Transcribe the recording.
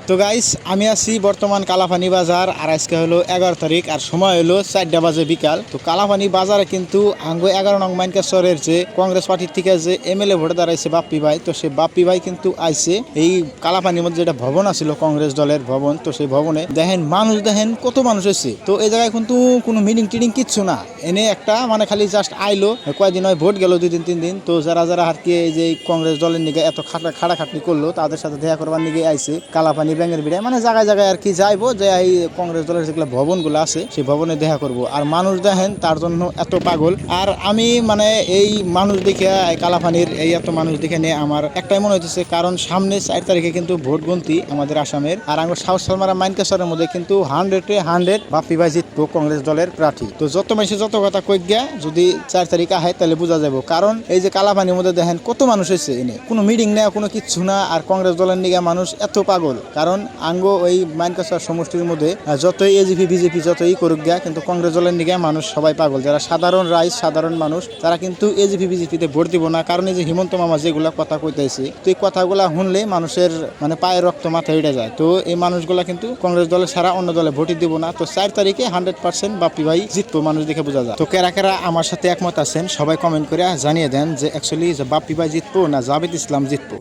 তো গাইস আমি আছি বর্তমান কালাপানি বাজার আর আজকে হলো 11 তারিখ আর সময় হলো 4টা বাজে বিকাল। তো কালাপানি বাজারে কিন্তু আঙ্গো 11 নং মাইনকাসরের যে কংগ্রেস পার্টির থেকে যে এমএলএ ভোটে দাঁড়াইছে বাপ্পি ভাই, তো সেই বাপ্পি ভাই কিন্তু আইছে এই কালাপানির মধ্যে যেটা ভবন আছিল কংগ্রেস দলের ভবন, তো সেই ভবনে দেখেন মানুষ, দেখেন কত মানুষ হয়েছে। তো এই জায়গায় কিন্তু কোনো মিটিং টিডিং কিচ্ছু না, এনে একটা মানে খালি জাস্ট আইলো, কয়েকদিন হয় ভোট গেল 2 দিন 3 দিন। তো যারা যারা আর কি এই যে কংগ্রেস দলের নিকে এত খাটাখাটনি করলো তাদের সাথে দেখা করবার নিকে আইছে কালাপানি ব্যাঙের বিড়ায়, মানে জায়গায় জায়গায় আর কি যাইবো যে এই কংগ্রেস দলের যেগুলো ভবনগুলো আছে সেই ভবনে দেখা করব। আর মানুষ দেখেন তার জন্য এত পাগল। আর আমি মানে এই মানুষ দেখে কালাপানির এই এত মানুষ দেখে নিয়ে আমার একটাই মনে হইতেছে, কারণ সামনে 4 তারিখে কিন্তু ভোট গণতি আমাদের আসামের। আর আমার সাউথ সালমারা মাইনকাসরের মধ্যে কিন্তু 100-100 বাপ্পি ভাই জিতবো কংগ্রেস দলের প্রার্থী। তো যত মানুষ যত কথা কই গিয়া যদি 4 তারিখ আহে তাহলে বোঝা যাবো। কারণ এই যে কালাপানির মধ্যে দেখেন কত মানুষ হয়েছে, এনে কোনো মিটিং নেই, কোনো কিচ্ছু না। আর কংগ্রেস দলের নিয়ে মানুষ এত পাগল, কারণ আঙ্গো ওই মাইনকাসর সমষ্টির মধ্যে যতই এজিপি বিজেপি যতই করুক গিয়া, কিন্তু কংগ্রেস দলের নিয়ে মানুষ সবাই পাগল। যারা সাধারণ রাইজ সাধারণ মানুষ তারা কিন্তু এজিপি বিজেপিতে ভোট দিব না, কারণ এই যে হিমন্ত মামা যেগুলা কথা কইতেছে, তো এই কথাগুলা শুনলে মানুষের মানে পায়ের রক্ত মাথায় উঠে যায়। তো এই মানুষগুলা কিন্তু কংগ্রেস দলে ছাড়া অন্য দলে ভোটই দিব না। তো 4 তারিখে 100% বাপ্পি ভাই জিতবো, মানুষ দেখে বোঝা যায়। তো কেরা কেরা আমার সাথে একমত আছেন সবাই কমেন্ট করে জানিয়ে দেন যে অ্যাকচুয়ালি বাপ্পি ভাই জিতবো না জাভেদ ইসলাম জিতবো।